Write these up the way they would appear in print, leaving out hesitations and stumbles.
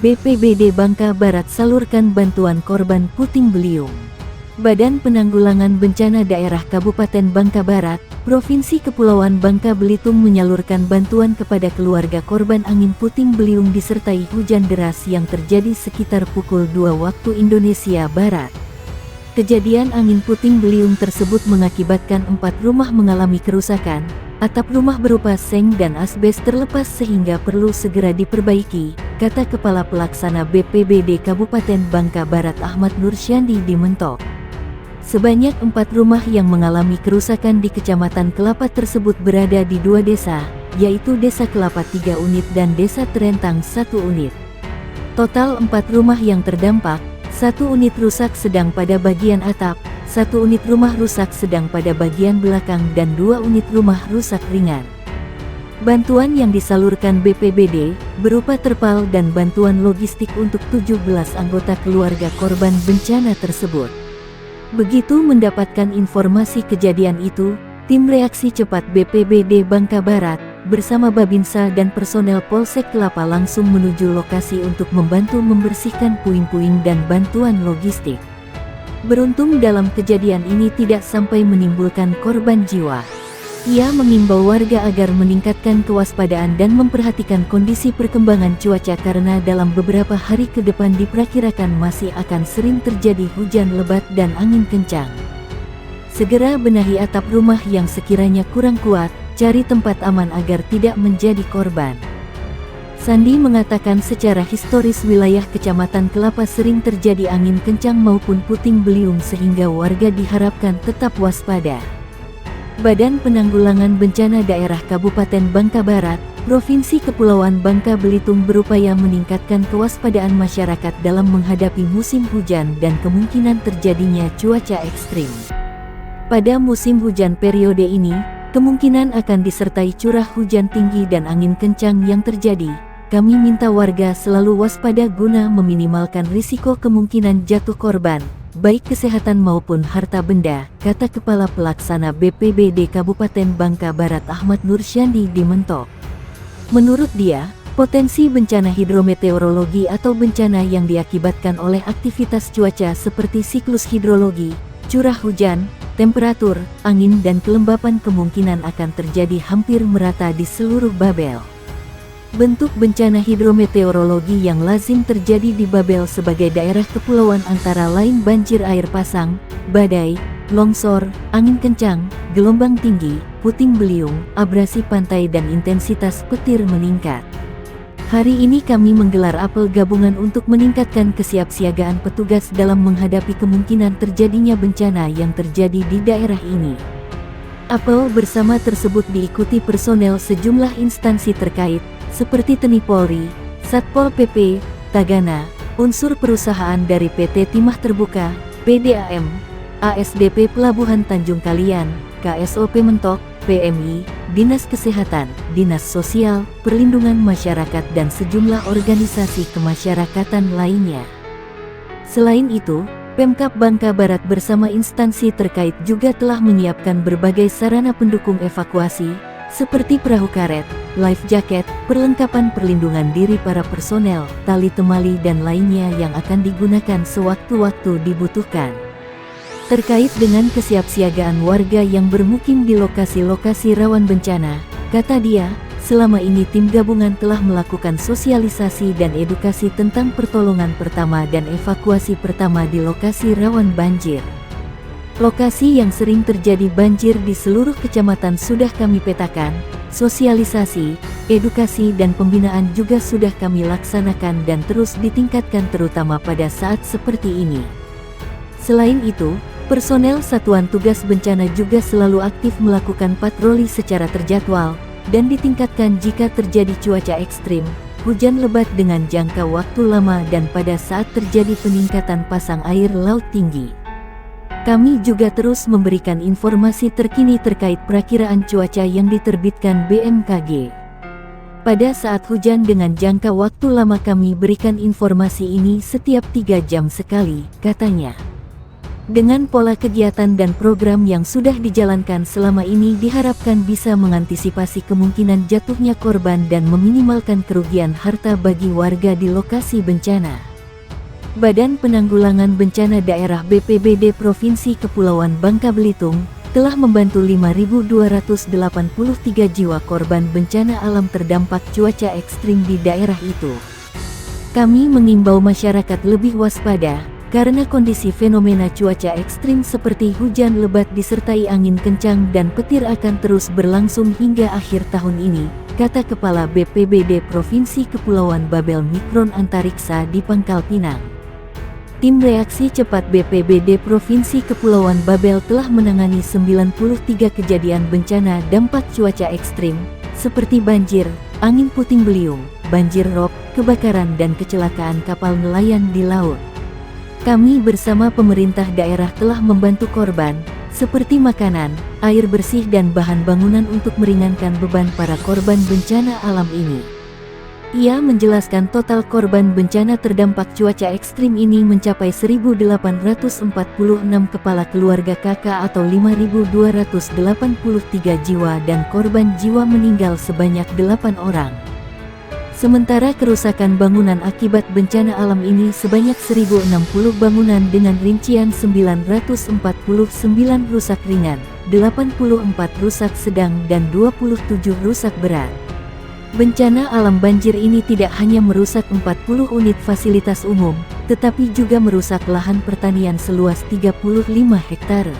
BPBD Bangka Barat salurkan bantuan korban puting beliung. Badan Penanggulangan Bencana Daerah Kabupaten Bangka Barat, Provinsi Kepulauan Bangka Belitung menyalurkan bantuan kepada keluarga korban angin puting beliung disertai hujan deras yang terjadi sekitar pukul 2 waktu Indonesia Barat. Kejadian angin puting beliung tersebut mengakibatkan 4 rumah mengalami kerusakan. Atap rumah berupa seng dan asbes terlepas sehingga perlu segera diperbaiki, kata Kepala Pelaksana BPBD Kabupaten Bangka Barat Ahmad Nursyandi di Mentok. Sebanyak 4 rumah yang mengalami kerusakan di Kecamatan Kelapa tersebut berada di 2 desa, yaitu Desa Kelapa 3 unit dan Desa Terentang 1 unit. Total 4 rumah yang terdampak, 1 unit rusak sedang pada bagian atap, 1 unit rumah rusak sedang pada bagian belakang dan 2 unit rumah rusak ringan. Bantuan yang disalurkan BPBD berupa terpal dan bantuan logistik untuk 17 anggota keluarga korban bencana tersebut. Begitu mendapatkan informasi kejadian itu, tim reaksi cepat BPBD Bangka Barat bersama Babinsa dan personel Polsek Kelapa langsung menuju lokasi untuk membantu membersihkan puing-puing dan bantuan logistik. Beruntung dalam kejadian ini tidak sampai menimbulkan korban jiwa. Ia mengimbau warga agar meningkatkan kewaspadaan dan memperhatikan kondisi perkembangan cuaca karena dalam beberapa hari ke depan diperkirakan masih akan sering terjadi hujan lebat dan angin kencang. Segera benahi atap rumah yang sekiranya kurang kuat, cari tempat aman agar tidak menjadi korban. Sandi mengatakan secara historis wilayah Kecamatan Kelapa sering terjadi angin kencang maupun puting beliung sehingga warga diharapkan tetap waspada. Badan Penanggulangan Bencana Daerah Kabupaten Bangka Barat, Provinsi Kepulauan Bangka Belitung berupaya meningkatkan kewaspadaan masyarakat dalam menghadapi musim hujan dan kemungkinan terjadinya cuaca ekstrim. Pada musim hujan periode ini, kemungkinan akan disertai curah hujan tinggi dan angin kencang yang terjadi. Kami minta warga selalu waspada guna meminimalkan risiko kemungkinan jatuh korban, baik kesehatan maupun harta benda, kata Kepala Pelaksana BPBD Kabupaten Bangka Barat Ahmad Nursyandi di Mentok. Menurut dia, potensi bencana hidrometeorologi atau bencana yang diakibatkan oleh aktivitas cuaca seperti siklus hidrologi, curah hujan, temperatur, angin dan kelembapan kemungkinan akan terjadi hampir merata di seluruh Babel. Bentuk bencana hidrometeorologi yang lazim terjadi di Babel sebagai daerah kepulauan antara lain banjir air pasang, badai, longsor, angin kencang, gelombang tinggi, puting beliung, abrasi pantai dan intensitas petir meningkat. Hari ini kami menggelar apel gabungan untuk meningkatkan kesiapsiagaan petugas dalam menghadapi kemungkinan terjadinya bencana yang terjadi di daerah ini. Apel bersama tersebut diikuti personel sejumlah instansi terkait, seperti TNI Polri, Satpol PP, Tagana, unsur perusahaan dari PT Timah Terbuka, PDAM, ASDP Pelabuhan Tanjung Kalian, KSOP Mentok, PMI, Dinas Kesehatan, Dinas Sosial, Perlindungan Masyarakat dan sejumlah organisasi kemasyarakatan lainnya. Selain itu, Pemkab Bangka Barat bersama instansi terkait juga telah menyiapkan berbagai sarana pendukung evakuasi, seperti perahu karet, life jacket, perlengkapan perlindungan diri para personel, tali temali dan lainnya yang akan digunakan sewaktu-waktu dibutuhkan. Terkait dengan kesiapsiagaan warga yang bermukim di lokasi-lokasi rawan bencana, kata dia, selama ini tim gabungan telah melakukan sosialisasi dan edukasi tentang pertolongan pertama dan evakuasi pertama di lokasi rawan banjir. Lokasi yang sering terjadi banjir di seluruh kecamatan sudah kami petakan, sosialisasi, edukasi dan pembinaan juga sudah kami laksanakan dan terus ditingkatkan terutama pada saat seperti ini. Selain itu, personel Satuan Tugas Bencana juga selalu aktif melakukan patroli secara terjadwal, dan ditingkatkan jika terjadi cuaca ekstrim, hujan lebat dengan jangka waktu lama dan pada saat terjadi peningkatan pasang air laut tinggi. Kami juga terus memberikan informasi terkini terkait perakiraan cuaca yang diterbitkan BMKG. Pada saat hujan dengan jangka waktu lama kami berikan informasi ini setiap 3 jam sekali, katanya. Dengan pola kegiatan dan program yang sudah dijalankan selama ini diharapkan bisa mengantisipasi kemungkinan jatuhnya korban dan meminimalkan kerugian harta bagi warga di lokasi bencana. Badan Penanggulangan Bencana Daerah BPBD Provinsi Kepulauan Bangka Belitung telah membantu 5.283 jiwa korban bencana alam terdampak cuaca ekstrim di daerah itu. Kami mengimbau masyarakat lebih waspada karena kondisi fenomena cuaca ekstrim seperti hujan lebat disertai angin kencang dan petir akan terus berlangsung hingga akhir tahun ini, kata Kepala BPBD Provinsi Kepulauan Babel Mikron Antariksa di Pangkal Pinang. Tim Reaksi Cepat BPBD Provinsi Kepulauan Babel telah menangani 93 kejadian bencana dampak cuaca ekstrim, seperti banjir, angin puting beliung, banjir rob, kebakaran dan kecelakaan kapal nelayan di laut. Kami bersama pemerintah daerah telah membantu korban, seperti makanan, air bersih dan bahan bangunan untuk meringankan beban para korban bencana alam ini. Ia menjelaskan total korban bencana terdampak cuaca ekstrim ini mencapai 1.846 kepala keluarga KK atau 5.283 jiwa dan korban jiwa meninggal sebanyak 8 orang. Sementara kerusakan bangunan akibat bencana alam ini sebanyak 1.060 bangunan dengan rincian 949 rusak ringan, 84 rusak sedang dan 27 rusak berat. Bencana alam banjir ini tidak hanya merusak 40 unit fasilitas umum, tetapi juga merusak lahan pertanian seluas 35 hektare.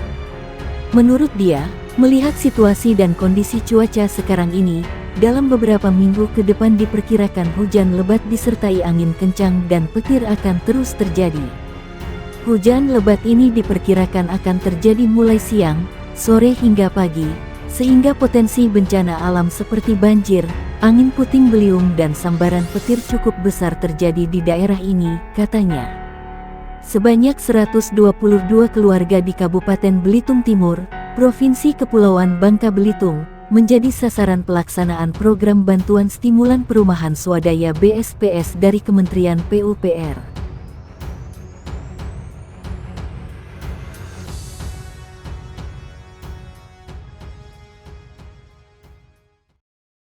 Menurut dia, melihat situasi dan kondisi cuaca sekarang ini, dalam beberapa minggu ke depan diperkirakan hujan lebat disertai angin kencang dan petir akan terus terjadi. Hujan lebat ini diperkirakan akan terjadi mulai siang, sore hingga pagi, sehingga potensi bencana alam seperti banjir, angin puting beliung dan sambaran petir cukup besar terjadi di daerah ini, katanya. Sebanyak 122 keluarga di Kabupaten Belitung Timur, Provinsi Kepulauan Bangka Belitung, menjadi sasaran pelaksanaan program bantuan stimulan perumahan swadaya BSPS dari Kementerian PUPR.